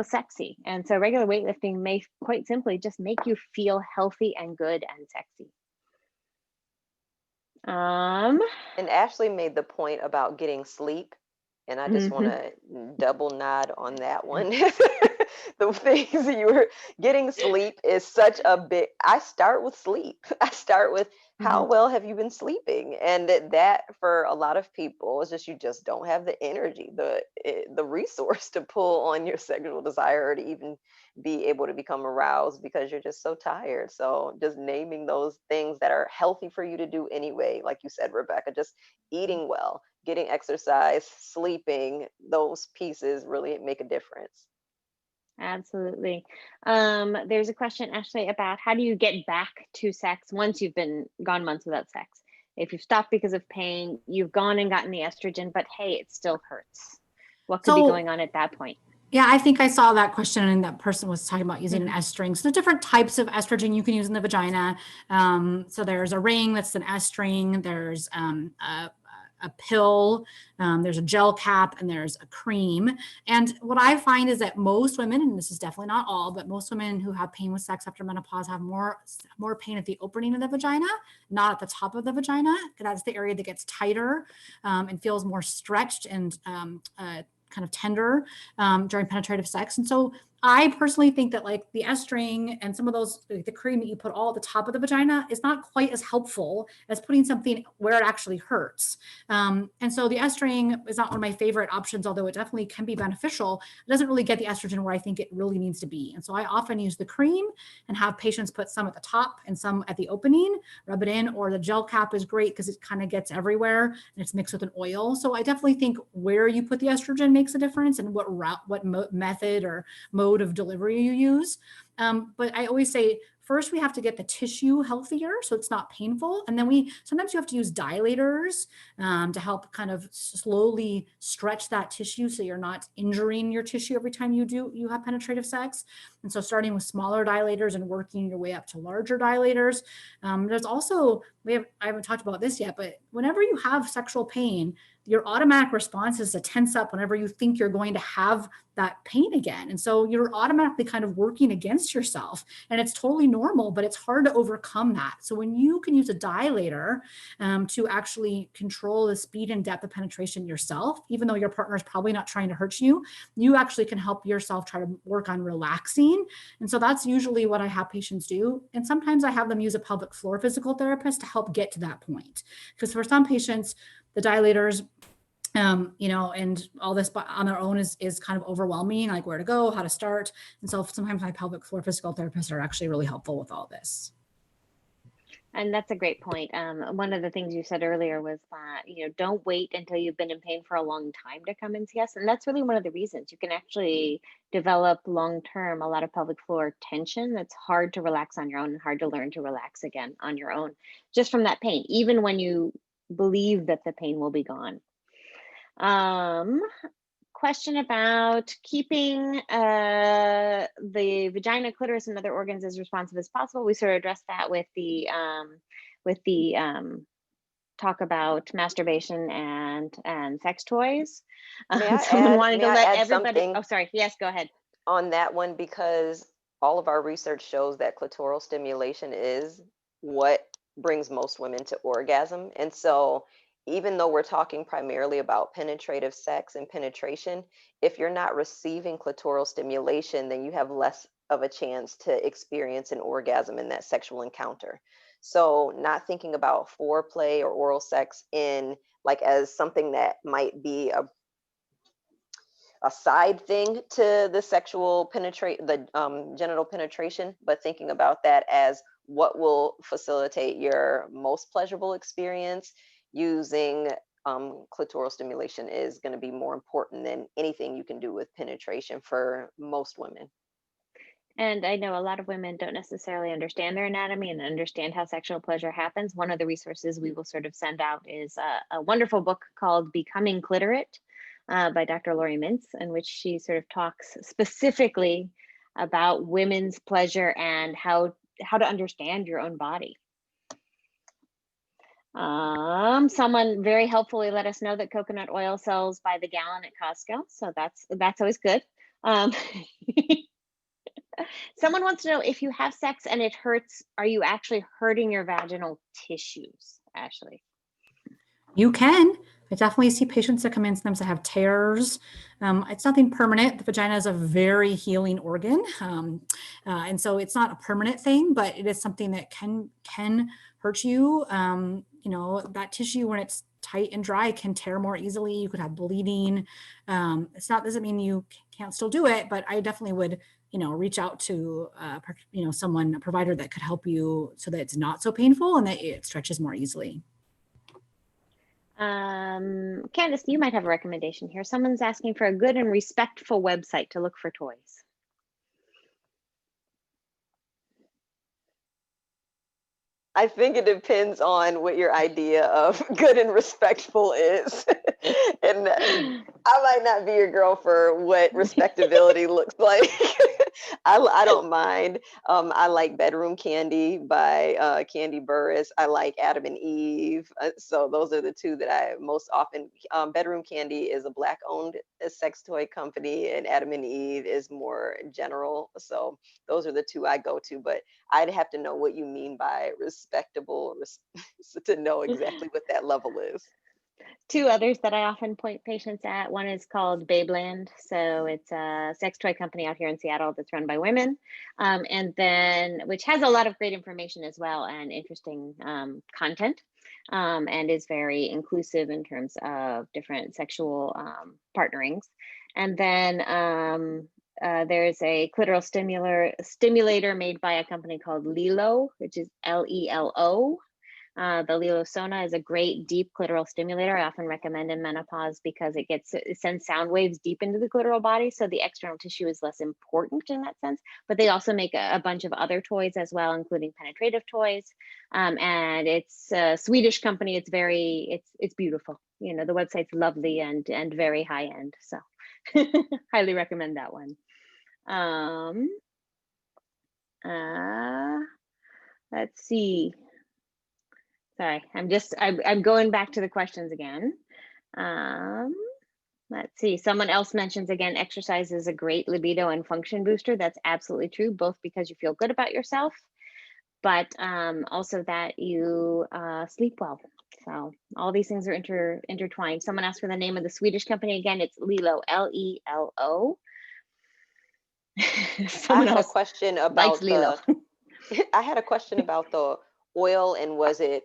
sexy. And so regular weightlifting may quite simply just make you feel healthy and good and sexy. And Ashley made the point about getting sleep, and I just want to double nod on that one. The things you were getting sleep is such a big, I start with sleep. I start with how well have you been sleeping? And that for a lot of people is just, you just don't have the energy, the resource to pull on your sexual desire or to even be able to become aroused because you're just so tired. So just naming those things that are healthy for you to do anyway, like you said, Rebecca, just eating well, getting exercise, sleeping, those pieces really make a difference. Absolutely. There's a question, Ashley, about how do you get back to sex once you've been gone months without sex? If you've stopped because of pain, you've gone and gotten the estrogen, but hey, it still hurts. What could be going on at that point? Yeah, I think I saw that question, and that person was talking about using an S ring. So there's different types of estrogen you can use in the vagina. So there's a ring that's an S ring. There's a pill, there's a gel cap, and there's a cream. And what I find is that most women, and this is definitely not all, but most women who have pain with sex after menopause have more pain at the opening of the vagina, not at the top of the vagina. That's the area that gets tighter and feels more stretched and kind of tender during penetrative sex. And so I personally think that like the S-string and some of those, like the cream that you put all at the top of the vagina is not quite as helpful as putting something where it actually hurts. And so the S-string is not one of my favorite options, although it definitely can be beneficial. It doesn't really get the estrogen where I think it really needs to be. And so I often use the cream and have patients put some at the top and some at the opening, rub it in, or the gel cap is great because it kind of gets everywhere and it's mixed with an oil. So I definitely think where you put the estrogen makes a difference and what route, what method or mode of delivery you use. But I always say, first we have to get the tissue healthier so it's not painful. And then sometimes you have to use dilators to help kind of slowly stretch that tissue so you're not injuring your tissue every time you have penetrative sex. And so starting with smaller dilators and working your way up to larger dilators. There's also, I haven't talked about this yet, but whenever you have sexual pain, your automatic response is to tense up whenever you think you're going to have that pain again. And so you're automatically kind of working against yourself, and it's totally normal, but it's hard to overcome that. So when you can use a dilator to actually control the speed and depth of penetration yourself, even though your partner is probably not trying to hurt you, you actually can help yourself try to work on relaxing. And so that's usually what I have patients do. And sometimes I have them use a pelvic floor physical therapist to help get to that point. Because for some patients, the dilators, and all this on their own is kind of overwhelming, like where to go, how to start. And so sometimes my pelvic floor physical therapists are actually really helpful with all this. And that's a great point. One of the things you said earlier was that, don't wait until you've been in pain for a long time to come and see us. And that's really one of the reasons you can actually develop long-term a lot of pelvic floor tension that's hard to relax on your own and hard to learn to relax again on your own, just from that pain, even when you believe that the pain will be gone. Question about keeping the vagina, clitoris, and other organs as responsive as possible. We sort of addressed that with the talk about masturbation and sex toys. Someone wanted to let everybody. Oh, sorry. Yes, go ahead. On that one, because all of our research shows that clitoral stimulation is what brings most women to orgasm. And so even though we're talking primarily about penetrative sex and penetration, if you're not receiving clitoral stimulation, then you have less of a chance to experience an orgasm in that sexual encounter. So not thinking about foreplay or oral sex in like as something that might be a side thing to the sexual genital penetration, but thinking about that as what will facilitate your most pleasurable experience. Using clitoral stimulation is going to be more important than anything you can do with penetration for most women. And I know a lot of women don't necessarily understand their anatomy and understand how sexual pleasure happens. One of the resources we will sort of send out is a wonderful book called Becoming Clitorate by Dr. Lori Mintz, in which she sort of talks specifically about women's pleasure and how to understand your own body. Someone very helpfully let us know that coconut oil sells by the gallon at Costco, so that's always good. Someone wants to know, if you have sex and it hurts, are you actually hurting your vaginal tissues, Ashley? You can. I definitely see patients that come in sometimes that have tears. It's nothing permanent. The vagina is a very healing organ. And so it's not a permanent thing, but it is something that can hurt you. You know, that tissue, when it's tight and dry, can tear more easily. You could have bleeding. Doesn't mean you can't still do it, but I definitely would, reach out to, a provider that could help you so that it's not so painful and that it stretches more easily. Candice, you might have a recommendation here. Someone's asking for a good and respectful website to look for toys. I think it depends on what your idea of good and respectful is. And I might not be your girl for what respectability looks like. I don't mind. I like Bedroom Candy by Candy Burris. I like Adam and Eve. So those are the two that I most often. Bedroom Candy is a Black-owned sex toy company, and Adam and Eve is more general. So those are the two I go to. But I'd have to know what you mean by respectable to know exactly what that level is. Two others that I often point patients at. One is called Babeland. So it's a sex toy company out here in Seattle that's run by women. And then, which has a lot of great information as well and interesting content, and is very inclusive in terms of different sexual partnerings. And then there's a clitoral stimulator made by a company called Lilo, which is Lelo. The Lilo Sona is a great deep clitoral stimulator. I often recommend in menopause because it sends sound waves deep into the clitoral body, so the external tissue is less important in that sense. But they also make a bunch of other toys as well, including penetrative toys. And it's a Swedish company. It's beautiful. The website's lovely and very high end. So highly recommend that one. Let's see. Sorry, I'm going back to the questions again. Let's see. Someone else mentions again, exercise is a great libido and function booster. That's absolutely true, both because you feel good about yourself, but also that you sleep well. So all these things are intertwined. Someone asked for the name of the Swedish company again. It's Lelo, Lelo. I had a question about I had a question about the oil, and was it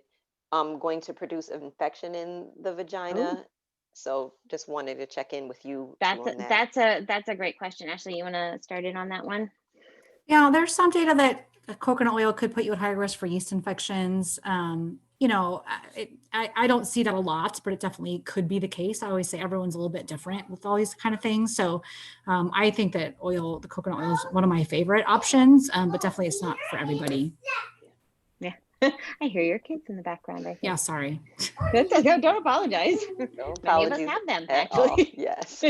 going to produce an infection in the vagina? Ooh. So just wanted to check in with you. That's a great question. Ashley, you want to start in on that one? Yeah, there's some data that coconut oil could put you at higher risk for yeast infections. I don't see that a lot, but it definitely could be the case. I always say everyone's a little bit different with all these kind of things. So I think that the coconut oil is one of my favorite options, but definitely it's not for everybody. Yeah, I hear your kids in the background. I think. Yeah, sorry. Don't apologize. No Many of us have them, actually. Yes.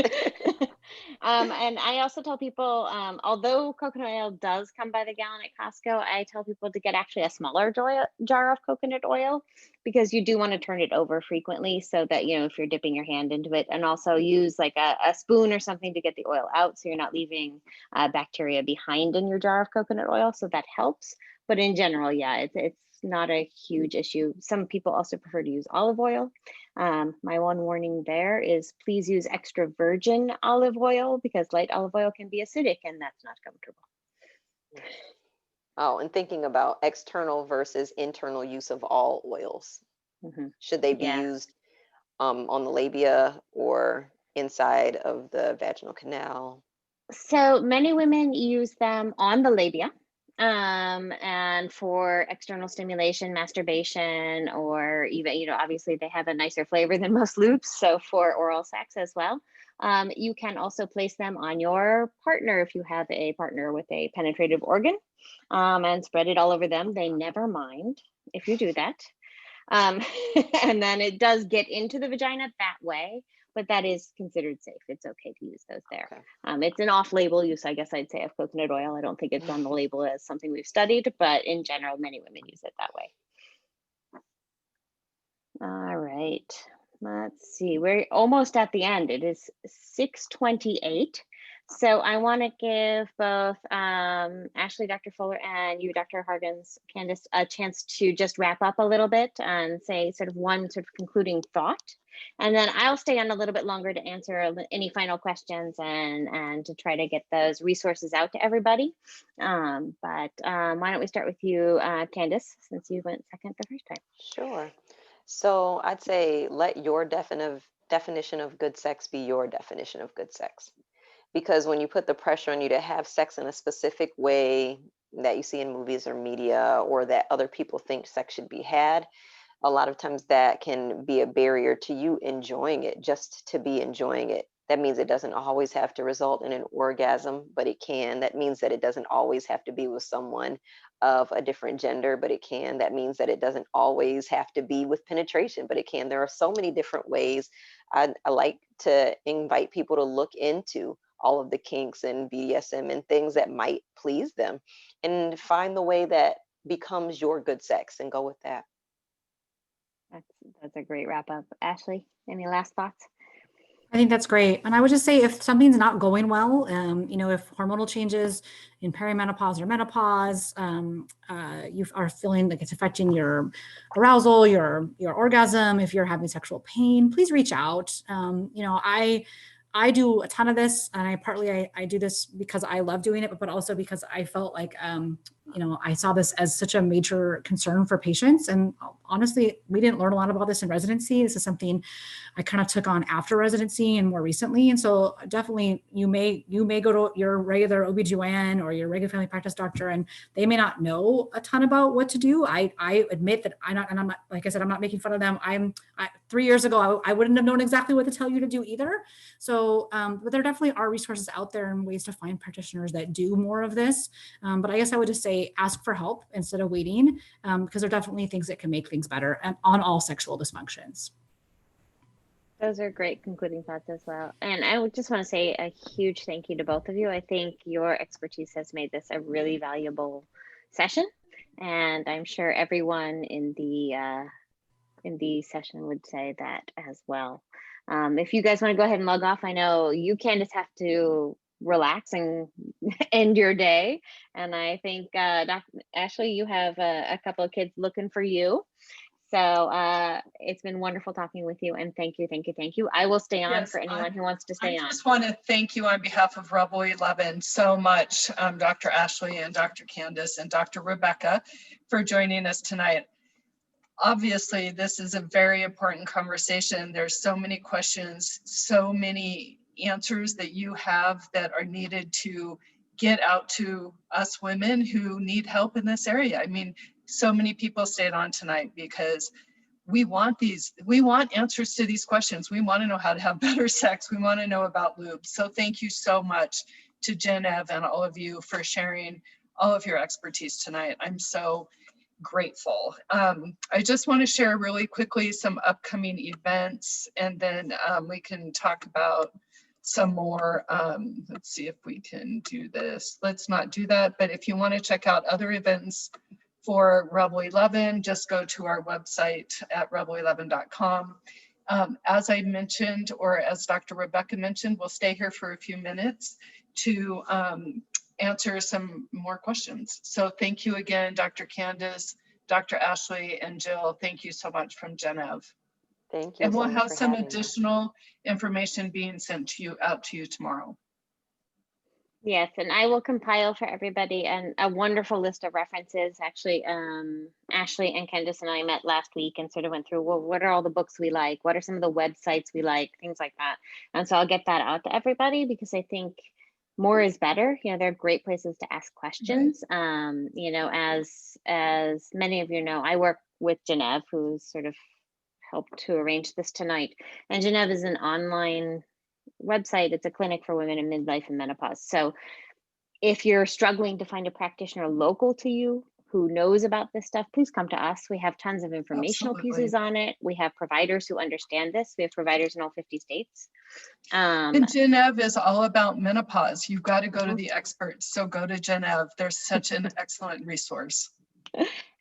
And I also tell people, although coconut oil does come by the gallon at Costco, I tell people to get actually a smaller jar of coconut oil, because you do want to turn it over frequently, so that, you know, if you're dipping your hand into it, and also use like a spoon or something to get the oil out, so you're not leaving bacteria behind in your jar of coconut oil. So that helps. But in general, yeah, it's not a huge issue. Some people also prefer to use olive oil. My one warning there is please use extra virgin olive oil, because light olive oil can be acidic, and that's not comfortable. Oh, and thinking about external versus internal use of all oils. Should they be used on the labia or inside of the vaginal canal? So many women use them on the labia, and for external stimulation, masturbation, or even, you know, obviously they have a nicer flavor than most lubes, so for oral sex as well. You can also place them on your partner if you have a partner with a penetrative organ, and spread it all over them. They never mind if you do that. And then it does get into the vagina that way, but that is considered safe. It's okay to use those there. Okay. It's an off-label use, I guess I'd say, of coconut oil. I don't think it's on the label as something we've studied, but in general, many women use it that way. All right, let's see. We're almost at the end. It is 6:28. So I want to give both Ashley, Dr. Fuller, and you, Dr. Hargons, Candice, a chance to just wrap up a little bit and say sort of one sort of concluding thought. And then I'll stay on a little bit longer to answer any final questions and to try to get those resources out to everybody. But why don't we start with you, Candice, since you went second the first time. Sure. So I'd say let your definition of good sex be your definition of good sex. Because when you put the pressure on you to have sex in a specific way that you see in movies or media, or that other people think sex should be had, a lot of times that can be a barrier to you enjoying it, just to be enjoying it. That means it doesn't always have to result in an orgasm, but it can. That means that it doesn't always have to be with someone of a different gender, but it can. That means that it doesn't always have to be with penetration, but it can. There are so many different ways. I like to invite people to look into all of the kinks and BDSM and things that might please them, and find the way that becomes your good sex and go with that. That's a great wrap up. Ashley, any last thoughts? I think that's great. And I would just say if something's not going well, you know, if hormonal changes in perimenopause or menopause, you are feeling like it's affecting your arousal, your orgasm, if you're having sexual pain, please reach out. You know, I do a ton of this, and I do this because I love doing it, but also because I felt like, you know, I saw this as such a major concern for patients. And honestly, we didn't learn a lot about this in residency. This is something I kind of took on after residency and more recently. And so definitely you may go to your regular OBGYN or your regular family practice doctor, and they may not know a ton about what to do. I admit that I'm not, like I said, I'm not making fun of them. 3 years ago, I wouldn't have known exactly what to tell you to do either. So, but there definitely are resources out there and ways to find practitioners that do more of this. But I guess I would just say ask for help instead of waiting, because there are definitely things that can make things better and on all sexual dysfunctions. Those are great concluding thoughts as well. And I would just want to say a huge thank you to both of you. I think your expertise has made this a really valuable session. And I'm sure everyone in the session would say that as well. If you guys want to go ahead and log off, I know you, Candice, have to relax and end your day. And I think Dr. Ashley, you have a couple of kids looking for you. So it's been wonderful talking with you, and thank you. I will stay on for anyone who wants to stay on. I just want to thank you on behalf of Rebel 11 so much, Dr. Ashley and Dr. Candice and Dr. Rebecca, for joining us tonight. Obviously, this is a very important conversation. There's so many questions, so many answers that you have that are needed to get out to us women who need help in this area. I mean, so many people stayed on tonight because we want answers to these questions. We want to know how to have better sex. We want to know about lube. So thank you so much to Gennev and all of you for sharing all of your expertise tonight. I'm so grateful. I just want to share really quickly some upcoming events, and then we can talk about some more, let's see if we can do this. Let's not do that, but if you want to check out other events for Rebel 11, just go to our website at rebel11.com. As I mentioned, or as Dr. Rebecca mentioned, we'll stay here for a few minutes to answer some more questions. So thank you again, Dr. Candice, Dr. Ashley, and Jill. Thank you so much from Gennev. Thank you And we'll so much have for some having me. additional information being sent to you out to you tomorrow. Yes, and I will compile for everybody and a wonderful list of references. Actually, Ashley and Candice and I met last week and sort of went through, well, what are all the books we like? What are some of the websites we like? Things like that. And so I'll get that out to everybody because I think more is better. You know, they're great places to ask questions. Right. You know, as many of you know, I work with Gennev, who's sort of helped to arrange this tonight. And Gennev is an online website. It's a clinic for women in midlife and menopause. So if you're struggling to find a practitioner local to you who knows about this stuff, please come to us. We have tons of informational Absolutely. pieces on it. We have providers who understand this. We have providers in all 50 states. And Gennev is all about menopause. You've got to go to Mhm. the experts. So go to Gennev. They're such an excellent resource.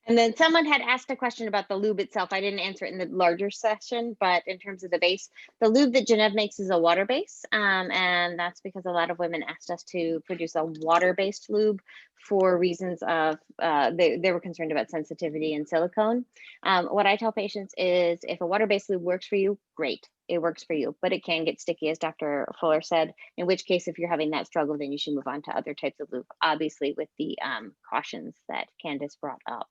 And then someone had asked a question about the lube itself. I didn't answer it in the larger session, but in terms of the base, the lube that Gennev makes is a water base. And that's because a lot of women asked us to produce a water-based lube for reasons of, they were concerned about sensitivity and silicone. What I tell patients is if a water-based lube works for you, great, it works for you, but it can get sticky, as Dr. Fuller said, in which case, if you're having that struggle, then you should move on to other types of lube, obviously with the cautions that Candice brought up.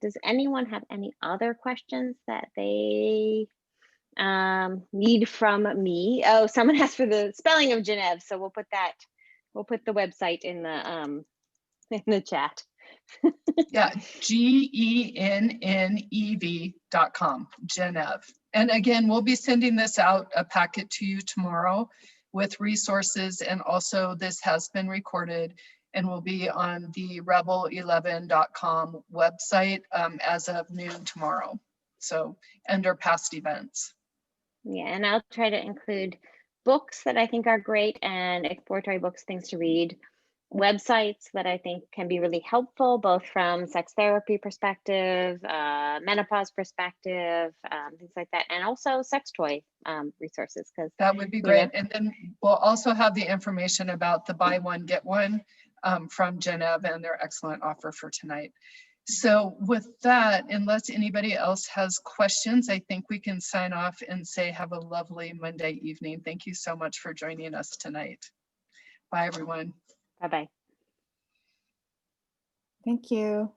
Does anyone have any other questions that they need from me? Oh, someone asked for the spelling of Gennev, so we'll put the website in the chat. Yeah, GENNEV.com, Gennev. And again, we'll be sending this out, a packet to you tomorrow with resources. And also this has been recorded and will be on the rebel11.com website as of noon tomorrow. So under past events. Yeah, and I'll try to include books that I think are great and exploratory books, things to read, websites that I think can be really helpful, both from sex therapy perspective, menopause perspective, things like that, and also sex toy resources. Because that would be great. And then we'll also have the information about the buy one, get one from Gennev and their excellent offer for tonight. So with that, unless anybody else has questions, I think we can sign off and say have a lovely Monday evening. Thank you so much for joining us tonight. Bye, everyone. Bye-bye. Thank you.